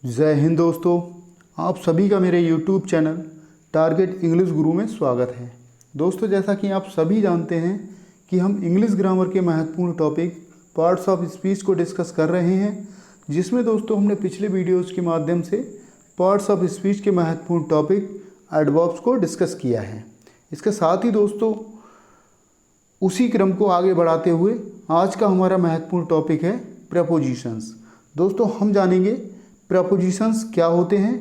जय हिंद दोस्तों, आप सभी का मेरे YouTube चैनल टारगेट इंग्लिश गुरु में स्वागत है। दोस्तों, जैसा कि आप सभी जानते हैं कि हम इंग्लिश ग्रामर के महत्वपूर्ण टॉपिक पार्ट्स ऑफ स्पीच को डिस्कस कर रहे हैं, जिसमें दोस्तों हमने पिछले वीडियोज़ के माध्यम से पार्ट्स ऑफ स्पीच के महत्वपूर्ण टॉपिक एडवर्ब्स को डिस्कस किया है। इसके साथ ही दोस्तों उसी क्रम को आगे बढ़ाते हुए आज का हमारा महत्वपूर्ण टॉपिक है प्रपोजिशंस। दोस्तों, हम जानेंगे प्रपोजिशंस क्या होते हैं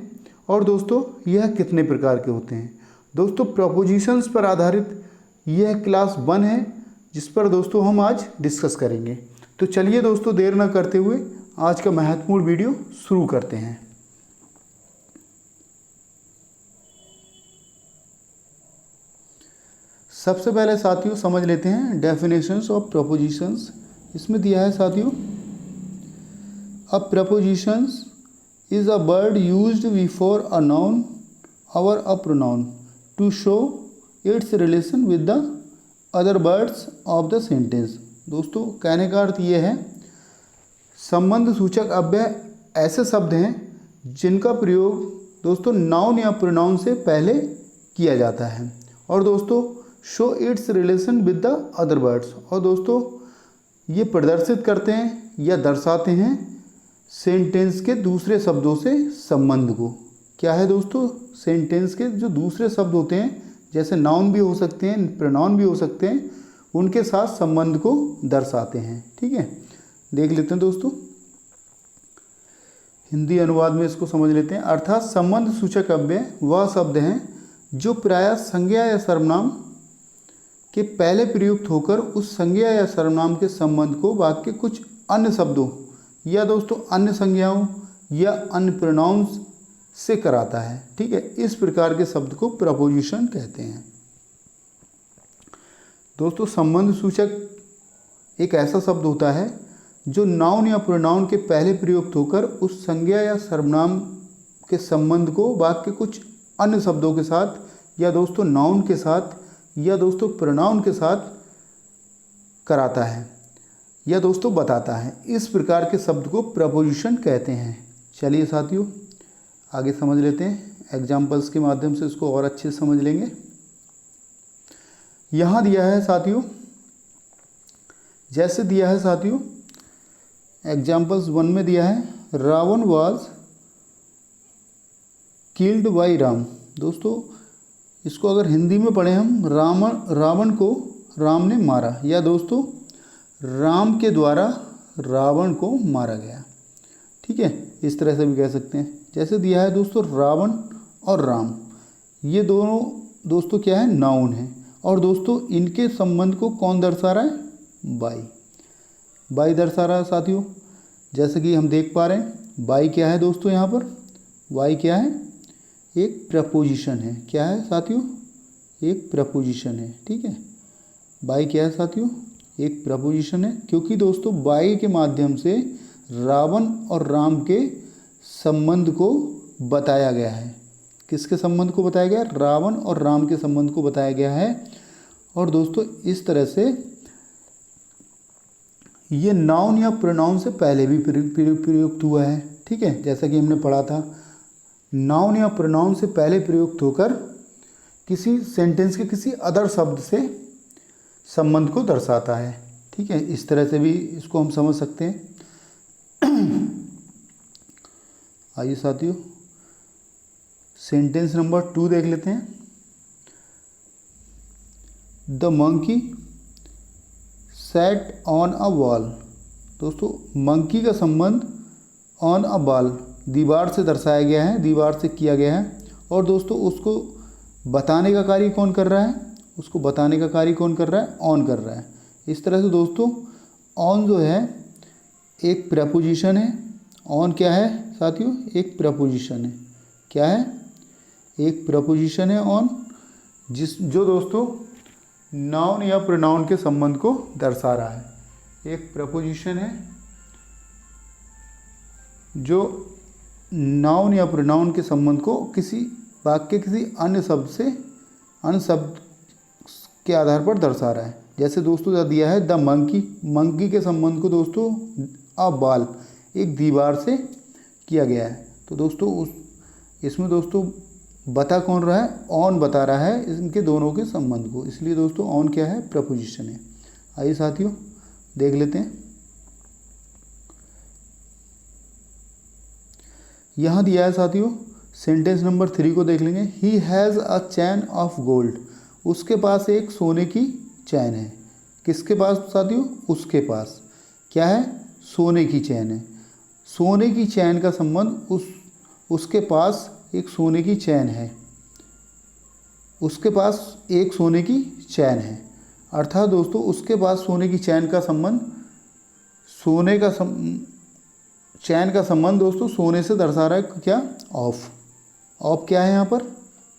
और दोस्तों यह कितने प्रकार के होते हैं। दोस्तों, प्रपोजिशंस पर आधारित यह क्लास 1 है, जिस पर दोस्तों हम आज डिस्कस करेंगे। तो चलिए दोस्तों, देर न करते हुए आज का महत्वपूर्ण वीडियो शुरू करते हैं। सबसे पहले साथियों समझ लेते हैं डेफिनेशंस ऑफ प्रपोजिशंस। इसमें दिया है साथियों, अ propositions is a word used before a noun or a pronoun to show its relation with the other words of the sentence। दोस्तों, कहने का अर्थ ये है, संबंध सूचक अव्यय ऐसे शब्द हैं जिनका प्रयोग दोस्तों नाउन या प्रोनाउन से पहले किया जाता है और दोस्तों show it's relation with the other words, और दोस्तों ये प्रदर्शित करते हैं या दर्शाते हैं सेंटेंस के दूसरे शब्दों से संबंध को। क्या है दोस्तों? सेंटेंस के जो दूसरे शब्द होते हैं, जैसे नाउन भी हो सकते हैं, प्रोनाउन भी हो सकते हैं, उनके साथ संबंध को दर्शाते हैं। ठीक है, देख लेते हैं दोस्तों, हिंदी अनुवाद में इसको समझ लेते हैं। अर्थात संबंध सूचक अव्यय वह शब्द हैं जो प्रायः संज्ञा या सर्वनाम के पहले प्रयुक्त होकर उस संज्ञा या सर्वनाम के संबंध को वाक्य कुछ अन्य शब्दों या दोस्तों अन्य संज्ञाओं या अन्य प्रोनाउंस से कराता है। ठीक है, इस प्रकार के शब्द को प्रपोजिशन कहते हैं। दोस्तों, संबंध सूचक एक ऐसा शब्द होता है जो नाउन या प्रोनाउन के पहले प्रयुक्त होकर उस संज्ञा या सर्वनाम के संबंध को वाक्य कुछ अन्य शब्दों के साथ या दोस्तों नाउन के साथ या दोस्तों प्रोनाउन के साथ कराता है या दोस्तों बताता है। इस प्रकार के शब्द को प्रपोजिशन कहते हैं। चलिए साथियों आगे समझ लेते हैं, एग्जाम्पल्स के माध्यम से इसको और अच्छे से समझ लेंगे। यहाँ दिया है साथियों, जैसे दिया है साथियों एग्जाम्पल्स 1 में दिया है, Ravan was killed by Ram. दोस्तों, इसको अगर हिंदी में पढ़ें हम, रावण को राम ने मारा, या दोस्तों राम के द्वारा रावण को मारा गया। ठीक है, इस तरह से भी कह सकते हैं। जैसे दिया है दोस्तों, रावण और राम ये दोनों दोस्तों क्या है, नाउन है, और दोस्तों इनके संबंध को कौन दर्शा रहा है, बाई दर्शा रहा है साथियों। जैसे कि हम देख पा रहे हैं, बाई क्या है दोस्तों, यहाँ पर बाई क्या है, एक प्रपोजिशन है। क्या है साथियों, एक प्रपोजिशन है। ठीक है, बाई क्या है साथियों, एक प्रपोजिशन है, क्योंकि दोस्तों बाई के माध्यम से रावण और राम के संबंध को बताया गया है। किसके संबंध को बताया गया है, रावण और राम के संबंध को बताया गया है। और दोस्तों इस तरह से ये नाउन या प्रोनाउन से पहले भी प्रयुक्त हुआ है। ठीक है, जैसा कि हमने पढ़ा था, नाउन या प्रोनाउन से पहले प्रयुक्त होकर किसी सेंटेंस के किसी अदर शब्द से संबंध को दर्शाता है। ठीक है, इस तरह से भी इसको हम समझ सकते हैं। आइए साथियों सेंटेंस नंबर 2 देख लेते हैं। The monkey sat on a wall. दोस्तों, मंकी का संबंध ऑन अ वॉल, दीवार से दर्शाया गया है, दीवार से किया गया है। और दोस्तों उसको बताने का कार्य कौन कर रहा है, उसको बताने का कार्य कौन कर रहा है, ऑन कर रहा है। इस तरह से दोस्तों ऑन जो है एक प्रपोजिशन है। ऑन क्या है साथियों, एक प्रपोजिशन है। क्या है, एक प्रपोजिशन है ऑन, जो दोस्तों नाउन या प्रोनाउन के संबंध को दर्शा रहा है। एक प्रपोजिशन है जो नाउन या प्रोनाउन के संबंध को किसी वाक्य किसी अन्य शब्द से अन्य शब्द के आधार पर दर्शा रहा है। जैसे दोस्तों दिया है द मंकी के संबंध को दोस्तों अ बॉल, एक दीवार से किया गया है। तो दोस्तों इसमें दोस्तों बता कौन रहा है, ऑन बता रहा है इनके दोनों के संबंध को, इसलिए दोस्तों ऑन क्या है, प्रपोजिशन है। आइए साथियों देख लेते हैं। यहाँ दिया है साथियों, सेंटेंस नंबर 3 को देख लेंगे। He has a chain of gold, उसके पास एक सोने की चैन है। किसके पास साथियों, उसके पास क्या है, सोने की चैन है। सोने की चैन का संबंध उसके पास एक सोने की चैन है, उसके पास एक सोने की चैन है। अर्थात दोस्तों उसके पास सोने की चैन का संबंध, चैन का संबंध दोस्तों सोने से दर्शा रहा है क्या, ऑफ। ऑफ क्या है यहाँ पर,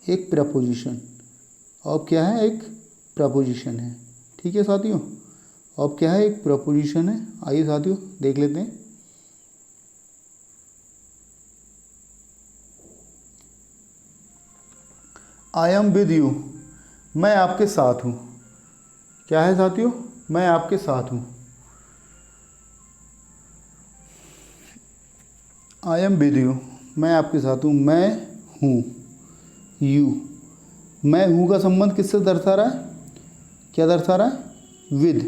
एक प्रपोजिशन। ऑफ क्या है, एक प्रपोजिशन है। ठीक है साथियों, ऑफ क्या है, एक प्रपोजिशन है। आइए साथियों देख लेते हैं। आई एम विद यू, मैं आपके साथ हूँ। क्या है साथियों, मैं आपके साथ हूँ। आई एम विद यू, मैं आपके साथ हूँ। मैं हूँ, यू, मैं हूँ का संबंध किससे दर्शा रहा है, क्या दर्शा रहा है, विद।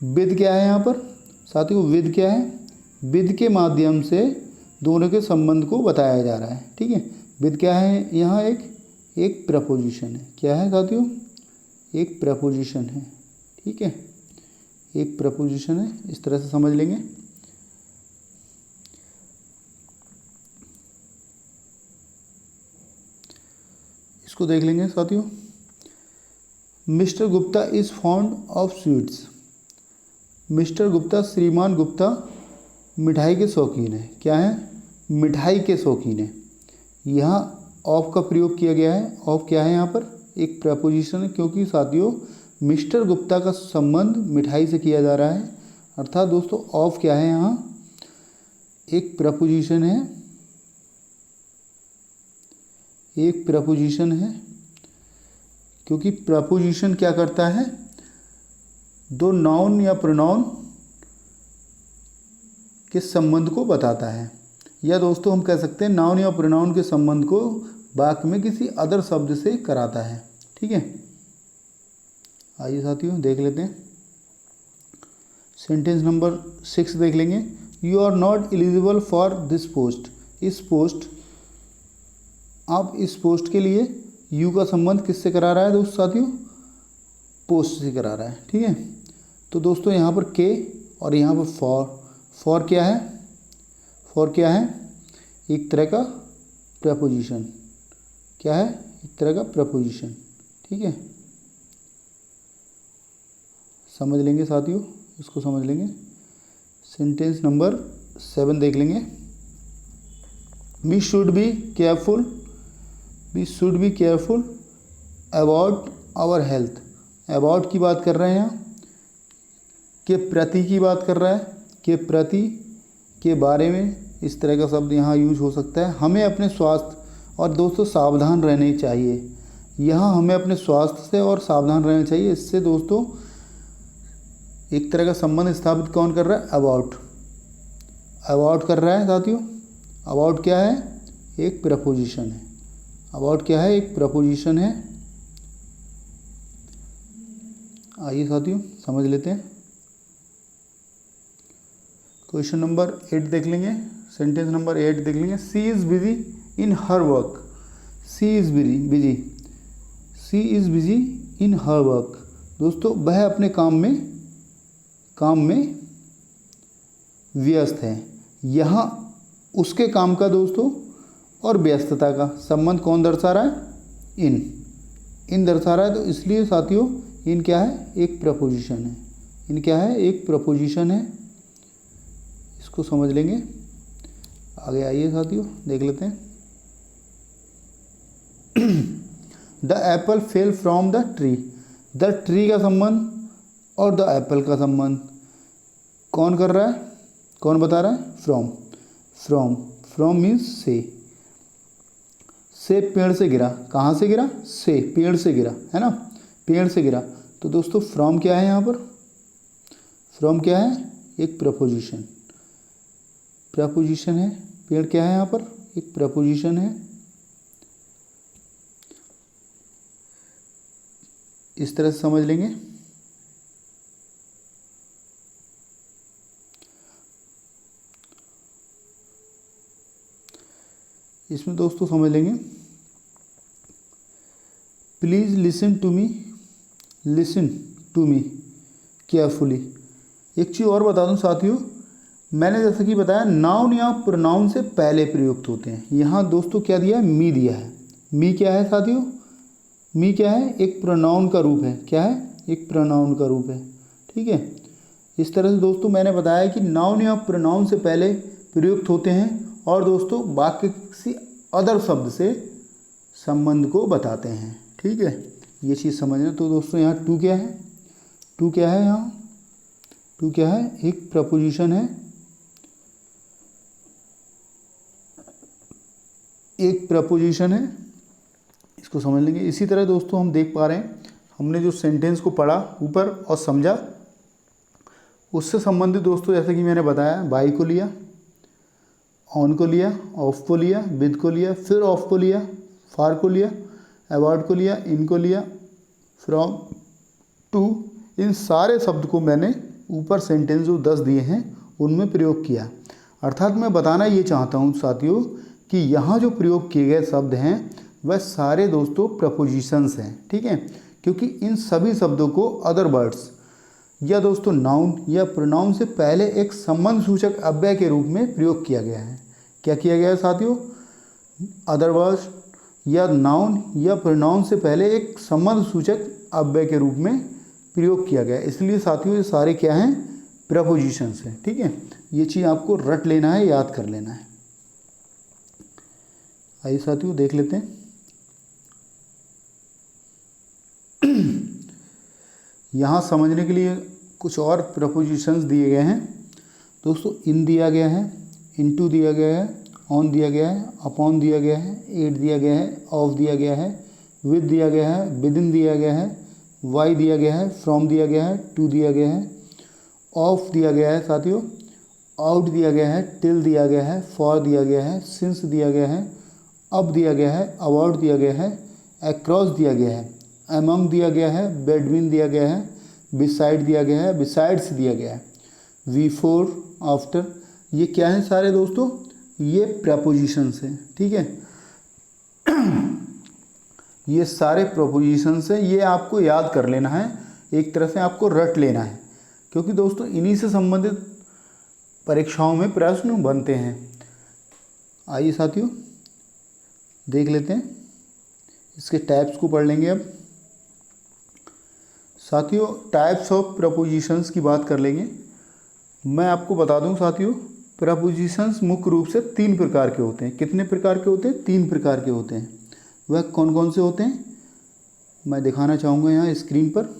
विद क्या है यहाँ पर साथियों, विद क्या है, विद के माध्यम से दोनों के संबंध को बताया जा रहा है। ठीक है, विद क्या है यहाँ, एक प्रपोजिशन है। क्या है साथियों, एक प्रपोजिशन है। ठीक है, एक प्रपोजिशन है, इस तरह से समझ लेंगे। इसको देख लेंगे साथियों। Mister Gupta is fond of sweets, mister Gupta, श्रीमान गुप्ता मिठाई के शौकीन है। क्या है, मिठाई के शौकीन है। यहाँ ऑफ का प्रयोग किया गया है। ऑफ क्या है यहाँ पर, एक प्रपोजिशन है, क्योंकि साथियों मिस्टर गुप्ता का संबंध मिठाई से किया जा रहा है। अर्थात दोस्तों ऑफ क्या है यहाँ, एक प्रपोजिशन है, एक प्रपोजिशन है। क्योंकि प्रपोजिशन क्या करता है, दो नाउन या प्रोनाउन के संबंध को बताता है, या दोस्तों हम कह सकते हैं नाउन या प्रोनाउन के संबंध को वाक्य में किसी अदर शब्द से कराता है। ठीक है, आइए साथियों देख लेते हैं। सेंटेंस नंबर 6 देख लेंगे। You are not eligible for this post, इस पोस्ट, आप इस पोस्ट के लिए यू का संबंध किससे करा रहा है दोस्त साथियों, पोस्ट से करा रहा है। ठीक है, तो दोस्तों यहाँ पर के और यहाँ पर फॉर क्या है, फॉर क्या है, एक तरह का प्रपोजिशन। क्या है, एक तरह का प्रपोजिशन। ठीक है, समझ लेंगे साथियों, इसको समझ लेंगे। सेंटेंस नंबर 7 देख लेंगे। We should be careful, we should be careful about our health. About की बात कर रहे हैं यहाँ, के प्रति की बात कर रहा है, के प्रति, के बारे में, इस तरह का शब्द यहाँ यूज हो सकता है। हमें अपने स्वास्थ्य और दोस्तों सावधान रहने चाहिए। यहाँ हमें अपने स्वास्थ्य से और सावधान रहना चाहिए। इससे दोस्तों एक तरह का संबंध स्थापित कौन कर रहा है, अबाउट। अबाउट कर रहा है साथियों। अबाउट क्या है, एक प्रपोजिशन है। अबाउट क्या है, एक प्रपोजिशन है। आइए साथियों समझ लेते हैं। क्वेश्चन नंबर 8 देख लेंगे। सेंटेंस नंबर 8 देख लेंगे। She is busy in her work, she is busy, she is busy in her work. दोस्तों वह अपने काम में व्यस्त है। यहाँ उसके काम का दोस्तों और व्यस्तता का संबंध कौन दर्शा रहा है, इन दर्शा रहा है। तो इसलिए साथियों इन क्या है, एक प्रपोजिशन है। इन क्या है, एक प्रपोजिशन है। इसको समझ लेंगे। आगे आइए साथियों देख लेते हैं। The Apple fell from the tree, the tree का संबंध और द एप्पल का संबंध कौन कर रहा है, कौन बता रहा है, फ्रॉम मीन्स से पेड़ से गिरा। कहाँ से गिरा, से, पेड़ से गिरा, है ना, पेड़ से गिरा। तो दोस्तों फ्रॉम क्या है यहाँ पर, फ्रॉम क्या है, एक प्रपोजिशन है। पेड़ क्या है यहाँ पर, एक प्रपोजिशन है। इस तरह से समझ लेंगे। इसमें दोस्तों समझ लेंगे, please listen to me carefully. एक चीज़ और बता दूं साथियों, मैंने जैसे कि बताया नाउन या प्रोनाउन से पहले प्रयुक्त होते हैं। यहाँ दोस्तों क्या दिया है, मी दिया है। मी क्या है साथियों, मी क्या है, एक प्रोनाउन का रूप है। क्या है, एक प्रोनाउन का रूप है। ठीक है, इस तरह से दोस्तों मैंने बताया कि नाउन या प्रोनाउन से पहले प्रयुक्त होते हैं और दोस्तों वाक्य किसी अदर शब्द से संबंध को बताते हैं। ठीक है, ये चीज़ समझना। तो दोस्तों यहाँ टू क्या है, टू क्या है, यहाँ टू क्या है, एक प्रपोजिशन है, एक प्रपोजिशन है, इसको समझ लेंगे। इसी तरह दोस्तों हम देख पा रहे हैं, हमने जो सेंटेंस को पढ़ा ऊपर और समझा, उससे संबंधित दोस्तों जैसे कि मैंने बताया, बाई को लिया, ऑन को लिया, ऑफ को लिया, विद को लिया, फिर ऑफ को लिया, फार को लिया, अबाउट को लिया, इन को लिया, फ्रॉम, टू, इन सारे शब्द को मैंने ऊपर सेंटेंस जो 10 दिए हैं उनमें प्रयोग किया। अर्थात मैं बताना ये चाहता हूँ साथियों कि यहाँ जो प्रयोग किए गए शब्द हैं वह सारे दोस्तों प्रपोजिशंस हैं। ठीक है, क्योंकि इन सभी शब्दों को अदर वर्ड्स या दोस्तों नाउन या प्रोनाउन से पहले एक संबंध सूचक अव्यय के रूप में प्रयोग किया गया है। क्या किया गया है साथियों, अदर वर्ड्स या नाउन या प्रोनाउन से पहले एक संबंध सूचक अव्यय के रूप में प्रयोग किया गया है। इसलिए साथियों ये सारे क्या हैं, प्रपोजिशंस हैं। ठीक है, ये चीज़ आपको रट लेना है, याद कर लेना है। आइए साथियों देख लेते हैं। यहाँ समझने के लिए कुछ और प्रपोजिशंस दिए गए हैं दोस्तों। इन दिया गया है, इनटू दिया गया है, ऑन दिया गया है, अपॉन दिया गया है, एट दिया गया है, ऑफ दिया गया है, विद दिया गया है, विदिन दिया गया है, वाई दिया गया है, फ्रॉम दिया गया है, टू दिया गया है, ऑफ दिया गया है साथियों, आउट दिया गया है, टिल दिया गया है, फॉर दिया गया है, सिंस दिया गया है, अब दिया गया है, अबाउट दिया गया है, अक्रॉस दिया गया है, अमंग दिया गया है, बिटवीन दिया गया है, बिसाइड दिया गया है, बिसाइड्स दिया गया है, बिफोर, आफ्टर। ये क्या है सारे दोस्तों, ये प्रपोजिशंस हैं। ठीक है, ये सारे प्रपोजिशंस हैं, ये आपको याद कर लेना है, एक तरह से आपको रट लेना है, क्योंकि दोस्तों इन्हीं से संबंधित परीक्षाओं में प्रश्न बनते हैं। आइए साथियों देख लेते हैं, इसके टाइप्स को पढ़ लेंगे। अब साथियों टाइप्स ऑफ प्रपोजिशंस की बात कर लेंगे। मैं आपको बता दूं साथियों, प्रपोजिशंस मुख्य रूप से 3 प्रकार के होते हैं। कितने प्रकार के होते हैं, 3 प्रकार के होते हैं। वह कौन कौन से होते हैं, मैं दिखाना चाहूँगा यहाँ स्क्रीन पर।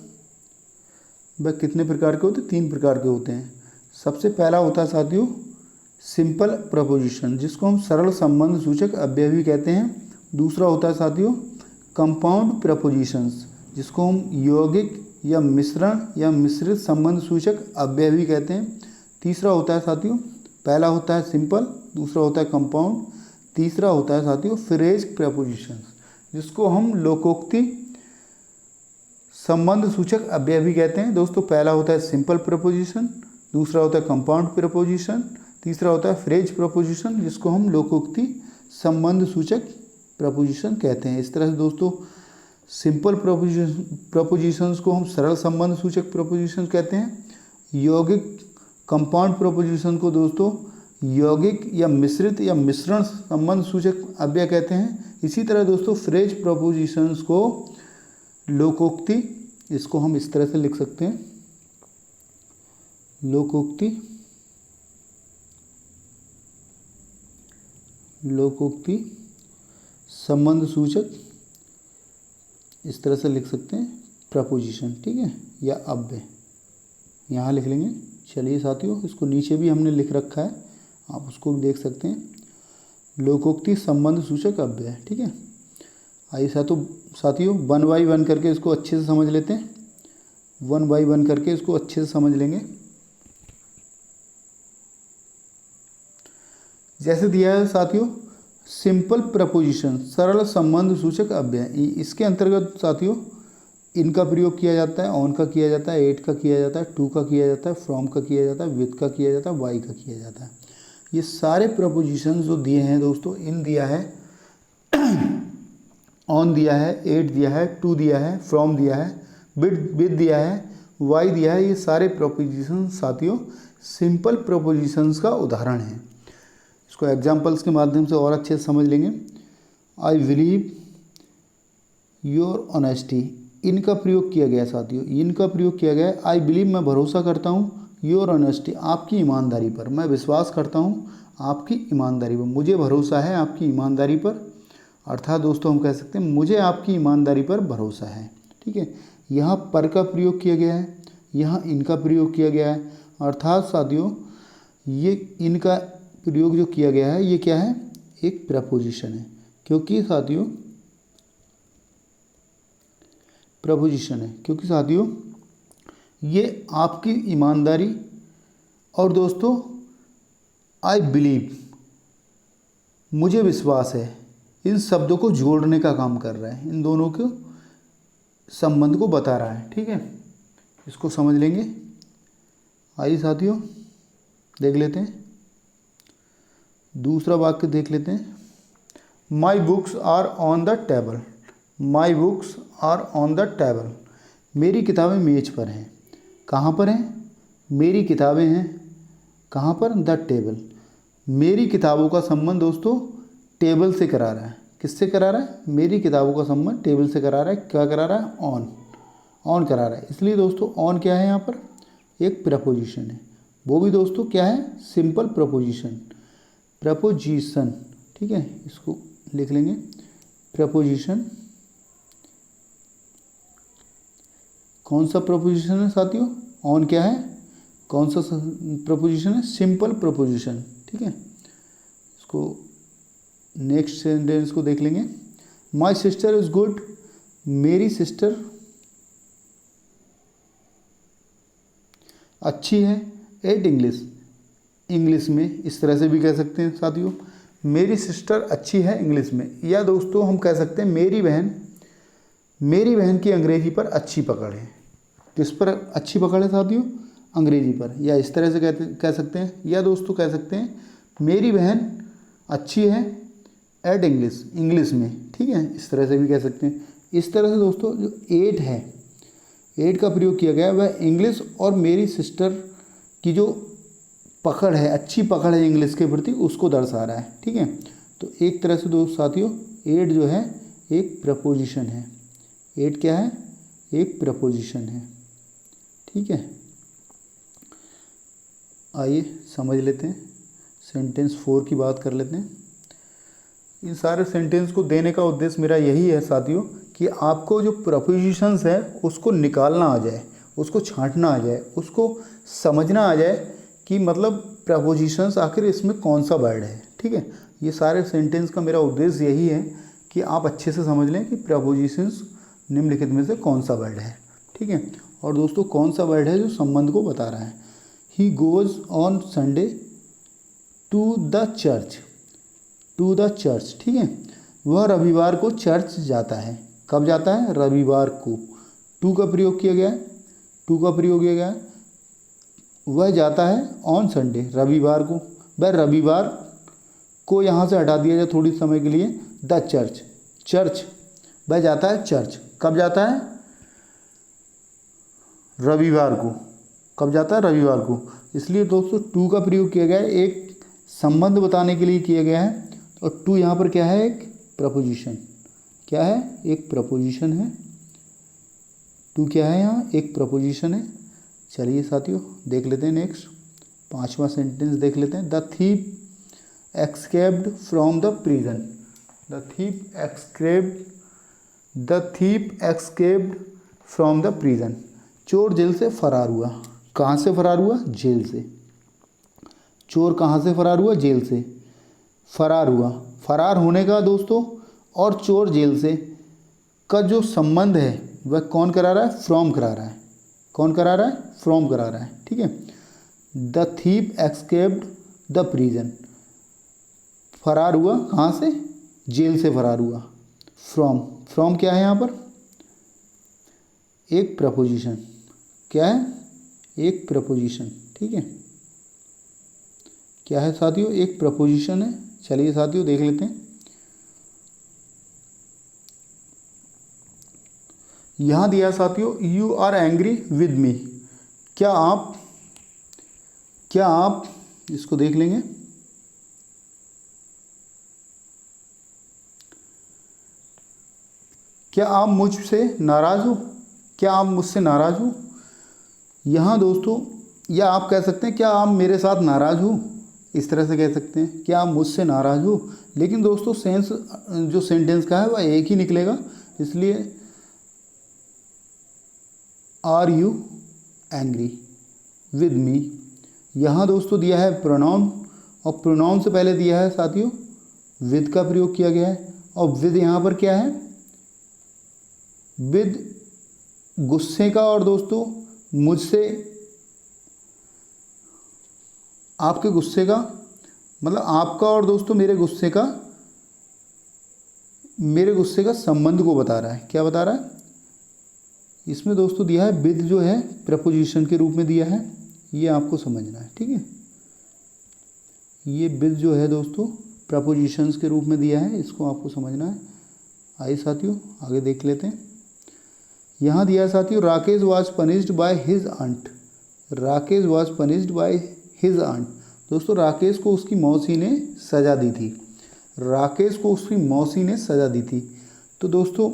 वह कितने प्रकार के होते हैं, 3 प्रकार के होते हैं। सबसे पहला होता है साथियों सिंपल प्रपोजिशन, जिसको हम सरल संबंध सूचक अव्यय भी कहते हैं। दूसरा होता है साथियों कंपाउंड प्रपोजिशंस, जिसको हम यौगिक या मिश्रण या मिश्रित संबंध सूचक अव्यय भी कहते हैं। तीसरा होता है साथियों, पहला होता है सिंपल, दूसरा होता है कंपाउंड, तीसरा होता है साथियों फ्रेज प्रपोजिशंस, जिसको हम लोकोक्ति संबंध सूचक अव्यय भी कहते हैं। दोस्तों पहला होता है सिंपल प्रपोजिशन, दूसरा होता है कंपाउंड प्रपोजिशन, तीसरा होता है फ्रेज प्रपोजिशन, जिसको हम लोकोक्ति संबंध सूचक प्रपोजिशन कहते हैं। इस तरह से दोस्तों सिंपल प्रपोजिशंस को हम सरल संबंध सूचक प्रपोजिशन कहते हैं। यौगिक कंपाउंड प्रपोजिशन को दोस्तों यौगिक या मिश्रित या मिश्रण संबंध सूचक अव्यय कहते हैं। इसी तरह दोस्तों फ्रेज प्रपोजिशंस को लोकोक्ति, इसको हम इस तरह से लिख सकते हैं, लोकोक्ति संबंध सूचक, इस तरह से लिख सकते हैं प्रपोजिशन। ठीक है, या अव्यय यहाँ लिख लेंगे। चलिए साथियों इसको नीचे भी हमने लिख रखा है, आप उसको भी देख सकते हैं, लोकोक्ति संबंध सूचक अव्यय। ठीक है, आइए साथियों 1 बाई 1 करके इसको अच्छे से समझ लेते हैं। 1 बाई 1 करके इसको अच्छे से समझ लेंगे। जैसे दिया है साथियों सिंपल प्रपोजिशन, सरल संबंध सूचक अव्यय। इसके अंतर्गत साथियों इनका प्रयोग किया जाता है, ऑन का किया जाता है, एट का किया जाता है, टू का किया जाता है, फ्रॉम का किया जाता है, विथ का किया जाता है, वाई का किया जाता है। ये सारे प्रपोजिशन जो दिए हैं दोस्तों, इन दिया है, ऑन दिया है, एट दिया है, टू दिया है, फ्रॉम दिया है, विथ दिया है, वाई दिया है। ये सारे प्रपोजिशन साथियों सिंपल प्रपोजिशंस का उदाहरण है। इसको एग्जाम्पल्स के माध्यम से और अच्छे से समझ लेंगे। आई बिलीव योर ऑनेस्टी, इनका प्रयोग किया गया साथियों, इनका प्रयोग किया गया। आई बिलीव, मैं भरोसा करता हूँ, योर ऑनेस्टी, आपकी ईमानदारी पर, मैं विश्वास करता हूँ आपकी ईमानदारी पर, मुझे भरोसा है आपकी ईमानदारी पर। अर्थात दोस्तों हम कह सकते हैं मुझे आपकी ईमानदारी पर भरोसा है। ठीक है, यहाँ पर का प्रयोग किया गया है, यहाँ इनका प्रयोग किया गया है। अर्थात साथियों ये इनका प्रयोग जो किया गया है ये क्या है, एक प्रपोजिशन है, क्योंकि साथियों प्रपोजिशन है, क्योंकि साथियों ये आपकी ईमानदारी और दोस्तों आई बिलीव, मुझे विश्वास है, इन शब्दों को जोड़ने का काम कर रहा है, इन दोनों के संबंध को बता रहा है। ठीक है, इसको समझ लेंगे। आइए साथियों देख लेते हैं, दूसरा वाक्य देख लेते हैं। My books are on the table, my books are on the table, मेरी किताबें मेज पर हैं। कहाँ पर हैं, मेरी किताबें हैं कहाँ पर, द टेबल। मेरी किताबों का संबंध दोस्तों टेबल से करा रहा है। किससे करा रहा है, मेरी किताबों का संबंध टेबल से करा रहा है। क्या करा रहा है, ऑन करा रहा है। इसलिए दोस्तों ऑन क्या है, यहाँ पर एक प्रपोजिशन है, वो भी दोस्तों क्या है, सिंपल प्रपोजिशन, प्रपोजिशन। ठीक है, इसको लिख लेंगे, प्रपोजिशन। कौन सा प्रपोजिशन है साथियों, ऑन क्या है, कौन सा प्रपोजिशन है, सिंपल प्रपोजिशन। ठीक है, इसको नेक्स्ट सेंटेंस को देख लेंगे। माई सिस्टर इज़ गुड, मेरी सिस्टर अच्छी है, एट इंग्लिश, इंग्लिश में इस तरह से भी कह सकते हैं साथियों, मेरी सिस्टर अच्छी है इंग्लिश में। या दोस्तों हम कह सकते हैं मेरी बहन की अंग्रेजी पर अच्छी पकड़ है। किस पर अच्छी पकड़ है साथियों, अंग्रेजी पर। या इस तरह से कह सकते हैं, या दोस्तों कह सकते हैं मेरी बहन अच्छी है एट इंग्लिश, इंग्लिश में। ठीक है, इस तरह से भी कह सकते हैं। इस तरह से दोस्तों जो एट है, एट का प्रयोग किया गया वह इंग्लिश और मेरी सिस्टर की जो पकड़ है, अच्छी पकड़ है इंग्लिश के प्रति, उसको दर्शा रहा है। ठीक है, तो एक तरह से दोस्त साथियों एट जो है एक प्रपोजिशन है। एट क्या है, एक प्रपोजिशन है। ठीक है, आइए समझ लेते हैं, सेंटेंस 4 की बात कर लेते हैं। इन सारे सेंटेंस को देने का उद्देश्य मेरा यही है साथियों कि आपको जो प्रपोजिशंस है उसको निकालना आ जाए, उसको छांटना आ जाए, उसको समझना आ जाए कि मतलब प्रपोजिशंस आखिर इसमें कौन सा वर्ड है। ठीक है, ये सारे सेंटेंस का मेरा उद्देश्य यही है कि आप अच्छे से समझ लें कि प्रपोजिशंस निम्नलिखित में से कौन सा वर्ड है। ठीक है, और दोस्तों कौन सा वर्ड है जो संबंध को बता रहा है। He goes on Sunday to the church, to the church. ठीक है, वह रविवार को चर्च जाता है। कब जाता है, रविवार को। टू का प्रयोग किया गया है, टू का प्रयोग किया गया है। वह जाता है ऑन संडे, रविवार को। वह रविवार को यहाँ से हटा दिया जाए थोड़ी समय के लिए, द चर्च, चर्च। वह जाता है चर्च, कब जाता है, रविवार को। कब जाता है, रविवार को। इसलिए दोस्तों टू का प्रयोग किया गया है, एक संबंध बताने के लिए किया गया है। और टू यहाँ पर क्या है, एक प्रपोजिशन। क्या है, एक प्रपोजिशन है। टू क्या है, यहाँ एक प्रपोजिशन है। चलिए साथियों देख लेते हैं नेक्स्ट, 5वां सेंटेंस देख लेते हैं। The thief escaped from the prison, the thief escaped from the prison. चोर जेल से फरार हुआ। कहाँ से फरार हुआ, जेल से। चोर कहाँ से फरार हुआ, जेल से फरार हुआ। फरार होने का दोस्तों और चोर जेल से का जो संबंध है वह कौन करा रहा है, फ्रॉम करा रहा है। कौन करा रहा है, फ्रॉम करा रहा है। ठीक है, the thief escaped the prison, फरार हुआ कहाँ से? जेल से फरार हुआ। फ्रॉम, फ्रॉम क्या है यहाँ पर? एक प्रपोजिशन। क्या है? एक प्रपोजिशन। ठीक है, क्या है साथियों? एक प्रपोजिशन है। चलिए साथियों देख लेते हैं। यहाँ दिया है साथियों, you are angry with me. क्या आप इसको देख लेंगे। क्या आप मुझसे नाराज़ हो? क्या आप मुझसे नाराज़ हो? यहाँ दोस्तों, या आप कह सकते हैं क्या आप मेरे साथ नाराज़ हो, इस तरह से कह सकते हैं क्या आप मुझसे नाराज़ हो। लेकिन दोस्तों सेंस जो सेंटेंस का है वह एक ही निकलेगा, इसलिए are you angry with me. यहाँ दोस्तों दिया है प्रोनाउन, और प्रोनाउन से पहले दिया है साथियों विद का प्रयोग किया गया है। और विद यहाँ पर क्या है? विद गुस्से का, और दोस्तों मुझसे, आपके गुस्से का, मतलब आपका और दोस्तों मेरे गुस्से का संबंध को बता रहा है। क्या बता रहा है? इसमें दोस्तों दिया है विद जो है प्रपोजिशन के रूप में दिया है, ये आपको समझना है। ठीक है, ये विद जो है दोस्तों प्रपोजिशंस के रूप में दिया है, इसको आपको समझना है। आइए साथियों आगे देख लेते हैं। यहाँ दिया है साथियों, Rakesh was punished by his aunt. Rakesh was punished by his aunt. दोस्तों राकेश को उसकी मौसी ने सज़ा दी थी। राकेश को उसकी मौसी ने सज़ा दी थी। तो दोस्तों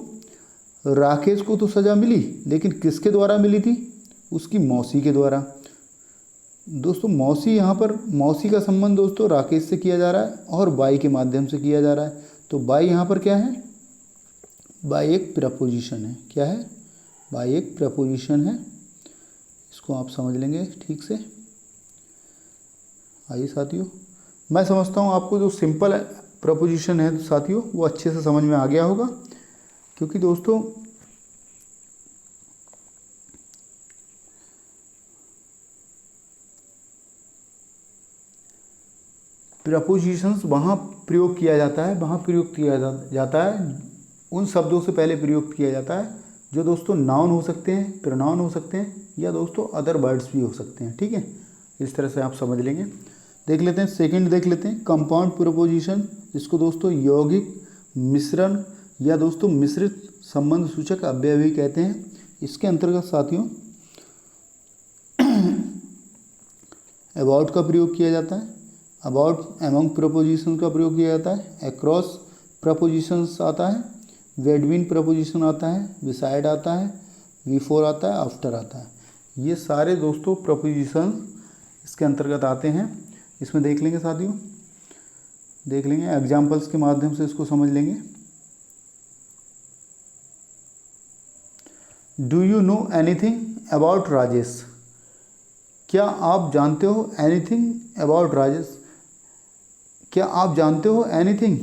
राकेश को तो सज़ा मिली, लेकिन किसके द्वारा मिली थी? उसकी मौसी के द्वारा। दोस्तों मौसी, यहाँ पर मौसी का संबंध दोस्तों राकेश से किया जा रहा है और बाई के माध्यम से किया जा रहा है। तो बाई यहाँ पर क्या है? बाई एक प्रपोजिशन है। क्या है? बाई एक प्रपोजिशन है, इसको आप समझ लेंगे ठीक से। आइए साथियों, मैं समझता हूँ आपको जो सिंपल प्रपोजिशन है साथियों वो अच्छे से समझ में आ गया होगा, क्योंकि दोस्तों प्रपोजिशंस वहाँ प्रयोग किया जाता है, जाता है उन शब्दों से पहले प्रयोग किया जाता है जो दोस्तों नाउन हो सकते हैं, प्रोनाउन हो सकते हैं, या दोस्तों अदर वर्ड्स भी हो सकते हैं। ठीक है, इस तरह से आप समझ लेंगे। देख लेते हैं सेकंड, देख लेते हैं कंपाउंड प्रोपोजिशन, इसको दोस्तों यौगिक मिश्रण या दोस्तों मिश्रित संबंध सूचक अव्यय भी कहते हैं। इसके अंतर्गत साथियों अबाउट का प्रयोग किया जाता है, अबाउट एमंग प्रपोजिशन का प्रयोग किया जाता है, अक्रॉस प्रपोजिशंस आता है, वेडविन प्रपोजिशन आता है, बिसाइड आता है, बिफोर आता है, आफ्टर आता है। ये सारे दोस्तों प्रपोजिशन इसके अंतर्गत आते हैं। इसमें देख लेंगे साथियों, देख लेंगे एग्जाम्पल्स के माध्यम से इसको समझ लेंगे। Do you know anything about Rajesh? क्या आप जानते हो एनीथिंग अबाउट राजेश? क्या आप जानते हो एनीथिंग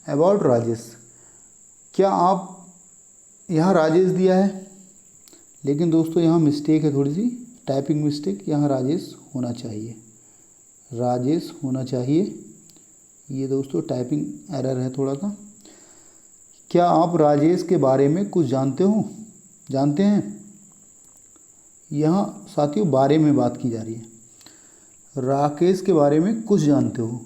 अबाउट राजेश? क्या आप, यहाँ राजेश दिया है, लेकिन दोस्तों यहाँ मिस्टेक है, थोड़ी सी टाइपिंग मिस्टेक। यहाँ राजेश होना चाहिए, राजेश होना चाहिए, ये दोस्तों टाइपिंग एरर है थोड़ा सा। क्या आप राजेश के बारे में कुछ जानते हैं? यहाँ साथियों बारे में बात की जा रही है, राकेश के बारे में कुछ जानते हो।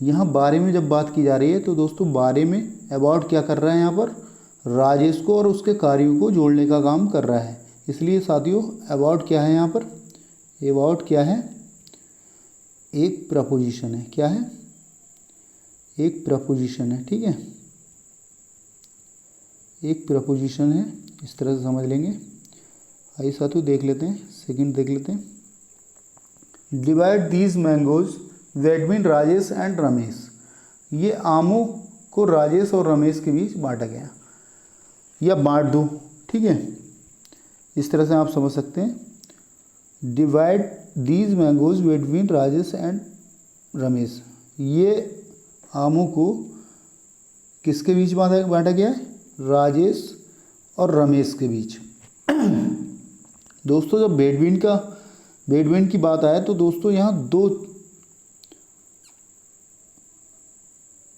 यहाँ बारे में जब बात की जा रही है तो दोस्तों बारे में अबाउट क्या कर रहा है? यहाँ पर राजेश को और उसके कार्यों को जोड़ने का काम कर रहा है। इसलिए साथियों अबाउट क्या है? यहाँ पर अबाउट क्या है? एक प्रपोजिशन है। क्या है? एक प्रपोजिशन है। ठीक है, एक प्रपोजिशन है, इस तरह से समझ लेंगे। आइए साथियों देख लेते हैं सेकंड, देख लेते हैं divide these mangoes between Rajesh and Ramesh. ये आमों को राजेश और रमेश के बीच बांटा गया, या बांट दो। ठीक है, इस तरह से आप समझ सकते हैं divide these mangoes between Rajesh and Ramesh. ये आमों को किसके बीच बांटा गया है? राजेश और रमेश के बीच। दोस्तों जब बेडविन की बात आए तो दोस्तों यहाँ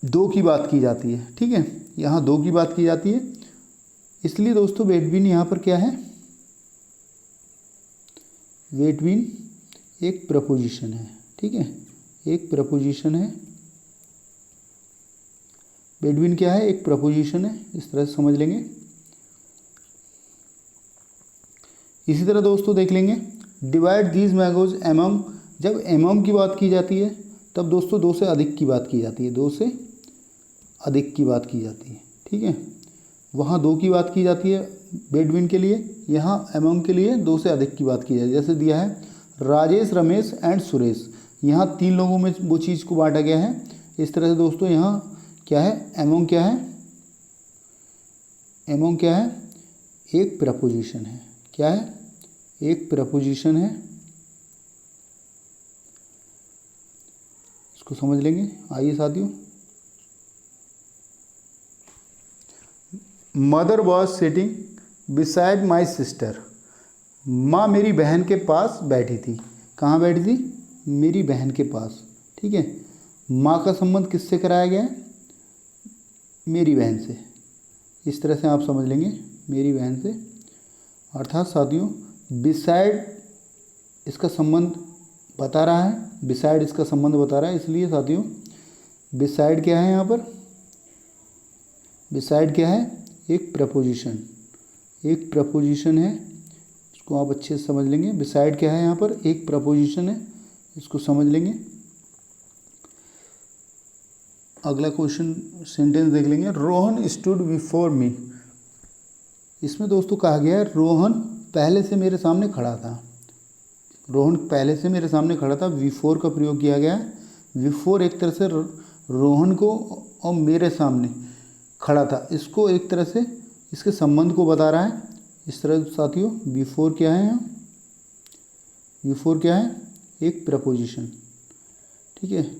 दो की बात की जाती है, ठीक है, यहाँ दो की बात की जाती है, इसलिए दोस्तों बेटवीन यहाँ पर क्या है, बेटवीन एक प्रपोजिशन है, ठीक है, एक प्रपोजिशन है, बेटवीन क्या है, एक प्रपोजिशन है, इस तरह से समझ लेंगे। इसी तरह दोस्तों देख लेंगे, डिवाइड दीज मैंगोज एमंग, जब एमंग की बात की जाती है तब दोस्तों दो से अधिक की बात की जाती है, दो से अधिक की बात की जाती है, ठीक है, वहाँ दो की बात की जाती है बेटवीन के लिए, यहाँ एमंग के लिए दो से अधिक की बात की जाती है। जैसे दिया है राजेश, रमेश एंड सुरेश, यहाँ तीन लोगों में वो चीज़ को बांटा गया है। इस तरह से दोस्तों यहाँ क्या है, एमंग क्या है, एमंग क्या है, एक प्रपोजिशन है, क्या है, एक प्रपोजिशन है, इसको समझ लेंगे। आइए साथियों, mother was sitting beside my sister, माँ मेरी बहन के पास बैठी थी, कहाँ बैठी थी, मेरी बहन के पास, ठीक है, माँ का संबंध किससे कराया गया है, मेरी बहन से, इस तरह से आप समझ लेंगे, मेरी बहन से। अर्थात साथियों बिसाइड इसका संबंध बता रहा है, बिसाइड इसका संबंध बता रहा है, इसलिए साथियों बिसाइड क्या है यहाँ पर, बिसाइड क्या है, एक प्रपोजिशन, एक प्रपोजिशन है, इसको आप अच्छे से समझ लेंगे। बिसाइड क्या है यहाँ पर, एक प्रपोजिशन है, इसको समझ लेंगे। अगला क्वेश्चन सेंटेंस देख लेंगे, रोहन स्टूड बिफोर मी, इसमें दोस्तों कहा गया है रोहन पहले से मेरे सामने खड़ा था, रोहन पहले से मेरे सामने खड़ा था, बिफोर का प्रयोग किया गया है। बिफोर एक तरह से रोहन को और मेरे सामने खड़ा था, इसको एक तरह से इसके संबंध को बता रहा है। इस तरह साथियों बिफोर क्या है, यहाँ बिफोर क्या है, एक प्रपोजिशन, ठीक है,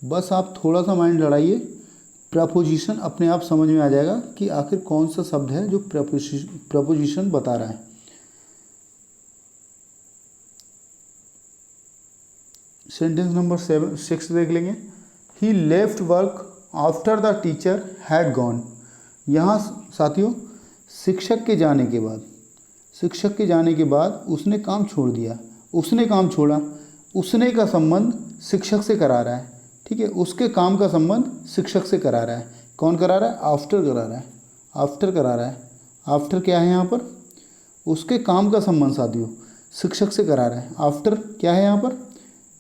बस आप थोड़ा सा माइंड लड़ाइए, प्रपोजिशन अपने आप समझ में आ जाएगा कि आखिर कौन सा शब्द है जो प्रपोजिशन बता रहा है। सेंटेंस नंबर 6 देख लेंगे, he left work after the teacher had gone, यहाँ साथियों शिक्षक के जाने के बाद, शिक्षक के जाने के बाद उसने काम छोड़ दिया, उसने काम छोड़ा, उसने का संबंध शिक्षक से करा रहा है, ठीक है, उसके काम का संबंध शिक्षक से करा रहा है। कौन करा रहा है, आफ्टर करा रहा है, आफ्टर करा रहा है। आफ्टर क्या है यहाँ पर, उसके काम का संबंध साथियों शिक्षक से करा रहा है। आफ्टर क्या है यहाँ पर,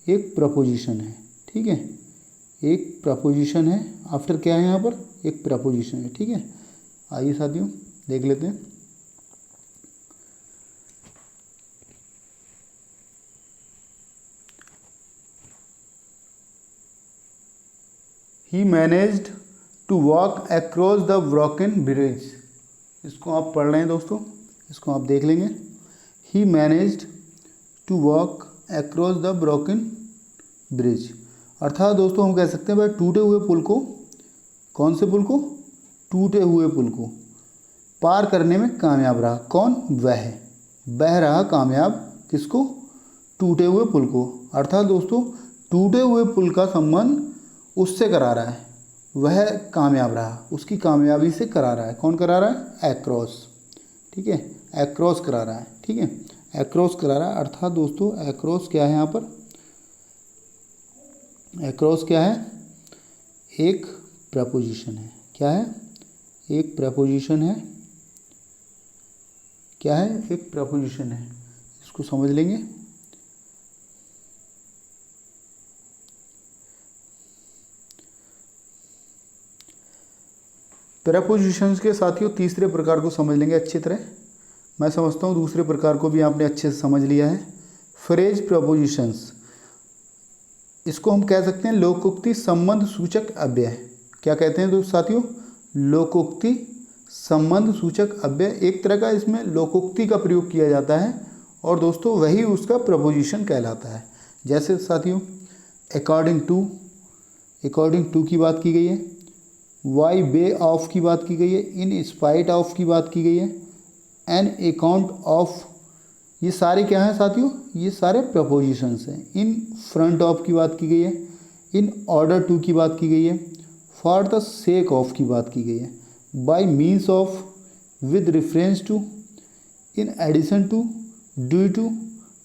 एक प्रपोजिशन है, ठीक है, एक प्रपोजिशन है। आफ्टर क्या है यहाँ पर, एक प्रपोजिशन है, ठीक है। आइए साथियों देख लेते हैं, he managed to walk across the broken bridge, इसको आप पढ़ रहे हैं दोस्तों, इसको आप देख लेंगे। He managed to walk across the broken bridge, अर्थात दोस्तों हम कह सकते हैं भाई टूटे हुए पुल को, कौन से पुल को, टूटे हुए पुल को पार करने में कामयाब रहा। कौन, वह रहा कामयाब, किसको, टूटे हुए पुल को। अर्थात दोस्तों टूटे हुए पुल का संबंध उससे करा रहा है, वह कामयाब रहा, उसकी कामयाबी से करा रहा है। कौन करा रहा है, एक्रॉस, ठीक है, एक्रॉस करा रहा है, ठीक है, एक्रॉस करा रहा है। अर्थात दोस्तों एक्रॉस क्या है यहाँ पर, एक्रॉस क्या है, एक प्रपोजिशन है, क्या है, एक प्रपोजिशन है, क्या है, एक प्रपोजिशन है, इसको समझ लेंगे। प्रपोजिशंस के साथियों तीसरे प्रकार को समझ लेंगे अच्छी तरह। मैं समझता हूँ दूसरे प्रकार को भी आपने अच्छे से समझ लिया है। फ्रेज प्रपोजिशंस, इसको हम कह सकते हैं लोकोक्ति संबंध सूचक अव्यय। क्या कहते हैं दोस्त साथियों, लोकोक्ति संबंध सूचक अव्यय। एक तरह का इसमें लोकोक्ति का प्रयोग किया जाता है और दोस्तों वही उसका प्रपोजिशन कहलाता है। जैसे साथियों अकॉर्डिंग टू की बात की गई है, वाई वे ऑफ की बात की गई है, इन स्पाइट ऑफ की बात की गई है, एन अकाउंट ऑफ, ये सारे क्या हैं साथियों, ये सारे प्रपोजिशंस हैं। इन फ्रंट ऑफ की बात की गई है, इन ऑर्डर टू की बात की गई है, फॉर द सेक ऑफ की बात की गई है, by means of, with reference to, in addition to, due to,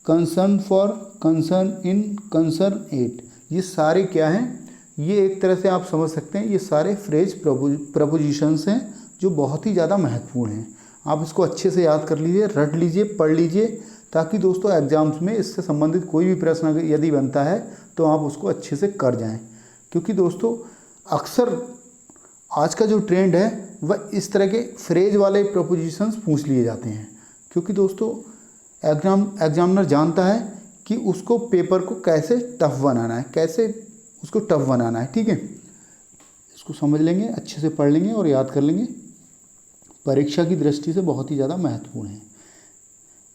concern for, concern in, concern at. ये सारे क्या हैं? ये एक तरह से आप समझ सकते हैं ये सारे फ्रेज प्रपोजिशंस हैं जो बहुत ही ज़्यादा महत्वपूर्ण हैं। आप इसको अच्छे से याद कर लीजिए, रट लीजिए, पढ़ लीजिए, ताकि दोस्तों एग्जाम्स में इससे संबंधित कोई भी प्रश्न अगर यदि बनता है तो आप उसको अच्छे से कर जाएं। क्योंकि दोस्तों अक्सर आज का जो ट्रेंड है वह इस तरह के फ्रेज वाले प्रपोजिशंस पूछ लिए जाते हैं, क्योंकि दोस्तों एग्जामिनर जानता है कि उसको पेपर को कैसे टफ बनाना है, कैसे उसको टफ बनाना है। ठीक है, इसको समझ लेंगे, अच्छे से पढ़ लेंगे और याद कर लेंगे। परीक्षा की दृष्टि से बहुत ही ज़्यादा महत्वपूर्ण है।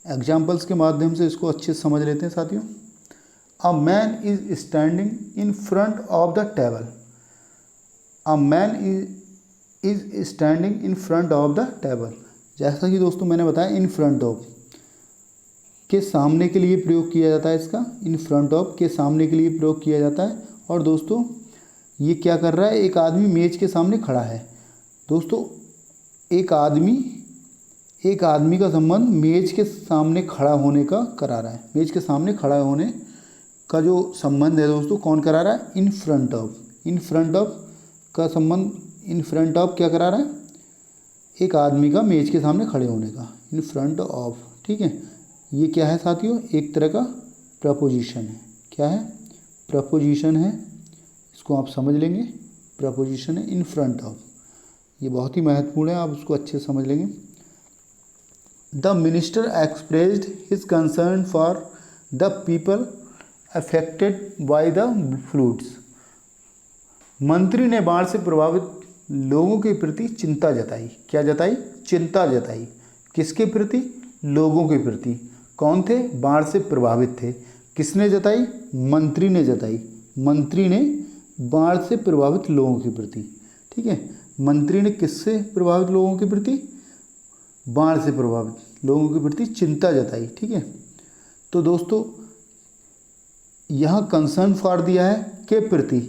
एग्जाम्पल्स के माध्यम से इसको अच्छे से समझ लेते हैं साथियों। A man is standing in front of the table. A man is standing in front of the table. जैसा कि दोस्तों मैंने बताया इन फ्रंट ऑफ के सामने के लिए प्रयोग किया जाता है, इसका इन फ्रंट ऑफ के सामने के लिए प्रयोग किया जाता है। और दोस्तों ये क्या कर रहा है? एक आदमी मेज के सामने खड़ा है। दोस्तों एक आदमी का संबंध मेज के सामने खड़ा होने का करा रहा है। मेज के सामने खड़ा होने का जो संबंध है दोस्तों कौन करा रहा है? In front of. In front of का संबंध, इन फ्रंट ऑफ क्या करा रहा है? एक आदमी का मेज के सामने खड़े होने का, इन फ्रंट ऑफ। ठीक है, ये क्या है साथियों? एक तरह का प्रपोजिशन है। क्या है? प्रपोजिशन है। इसको आप समझ लेंगे, प्रपोजिशन है इन फ्रंट ऑफ। ये बहुत ही महत्वपूर्ण है, आप उसको अच्छे से समझ लेंगे। The minister expressed his concern for the people affected by the fluids. मंत्री ने बाढ़ से प्रभावित लोगों के प्रति चिंता जताई। क्या जताई? चिंता जताई। किसके प्रति? लोगों के प्रति। कौन थे? बाढ़ से प्रभावित थे। किसने जताई? मंत्री ने जताई। मंत्री ने बाढ़ से प्रभावित लोगों के प्रति। ठीक है, मंत्री ने किससे प्रभावित लोगों के प्रति? बाढ़ से प्रभावित लोगों के प्रति चिंता जताई। ठीक है, तो दोस्तों यहाँ कंसर्न फॉर दिया है, के प्रति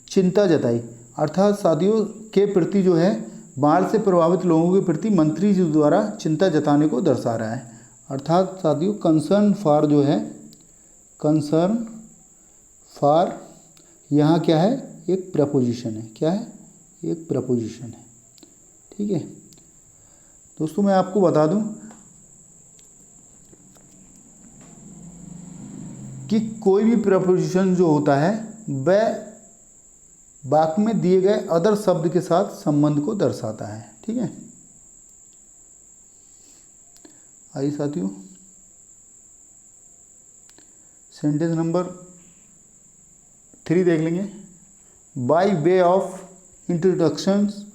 चिंता जताई, अर्थात साथियों के प्रति जो है बाढ़ से प्रभावित लोगों के प्रति मंत्री जी द्वारा चिंता जताने को दर्शा रहा है। अर्थात साथियों कंसर्न फॉर जो है, कंसर्न फॉर यहाँ क्या है? एक प्रपोजिशन है। क्या है? एक प्रपोजिशन है। ठीक है दोस्तों, मैं आपको बता दूं कि कोई भी प्रपोजिशन जो होता है वह वाक्य में दिए गए अदर शब्द के साथ संबंध को दर्शाता है। ठीक है, आइए साथियों सेंटेंस नंबर 3 देख लेंगे। By way of introductions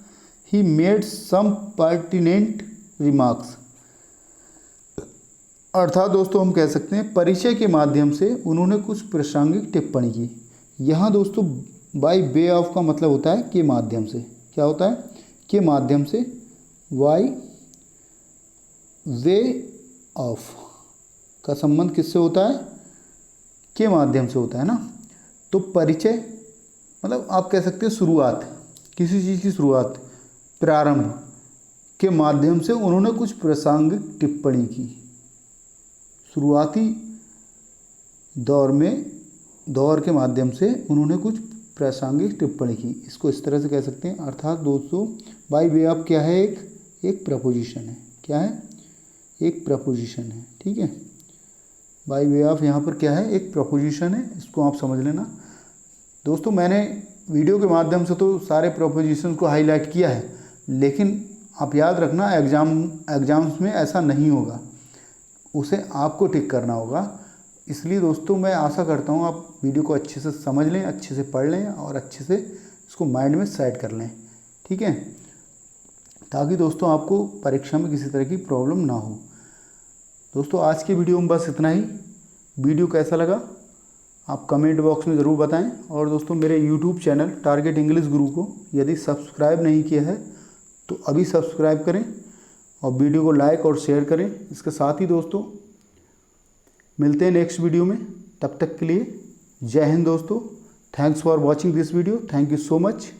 he made some pertinent remarks. अर्थात दोस्तों हम कह सकते हैं परिचय के माध्यम से उन्होंने कुछ प्रासंगिक टिप्पणी की। यहाँ दोस्तों बाय वे ऑफ का मतलब होता है के माध्यम से। क्या होता है? के माध्यम से। बाय वे ऑफ का संबंध किससे होता है? के माध्यम से होता है ना। तो परिचय मतलब आप कह सकते हैं शुरुआत, किसी चीज़ की शुरुआत, प्रारंभ के माध्यम से उन्होंने कुछ प्रासंगिक टिप्पणी की। शुरुआती दौर के माध्यम से उन्होंने कुछ प्रासंगिक टिप्पणी की, इसको इस तरह से कह सकते हैं। अर्थात दोस्तों बाय वे ऑफ क्या है? एक प्रपोजिशन है। क्या है? एक प्रपोजिशन है। ठीक है, बाय वे ऑफ यहाँ पर क्या है? एक प्रपोजिशन है, इसको आप समझ लेना। दोस्तों मैंने वीडियो के माध्यम से तो सारे प्रपोजिशन को हाईलाइट किया है, लेकिन आप याद रखना एग्जाम्स में ऐसा नहीं होगा, उसे आपको टिक करना होगा। इसलिए दोस्तों मैं आशा करता हूँ आप वीडियो को अच्छे से समझ लें, अच्छे से पढ़ लें और अच्छे से इसको माइंड में सेट कर लें। ठीक है, ताकि दोस्तों आपको परीक्षा में किसी तरह की प्रॉब्लम ना हो। दोस्तों आज की वीडियो में बस इतना ही। वीडियो कैसा लगा आप कमेंट बॉक्स में ज़रूर बताएं। और दोस्तों मेरे यूट्यूब चैनल टारगेट इंग्लिश गुरु को यदि सब्सक्राइब नहीं किया है तो अभी सब्सक्राइब करें और वीडियो को लाइक और शेयर करें। इसके साथ ही दोस्तों मिलते हैं नेक्स्ट वीडियो में, तब तक के लिए जय हिंद दोस्तों। Thanks for watching this video, thank you so much.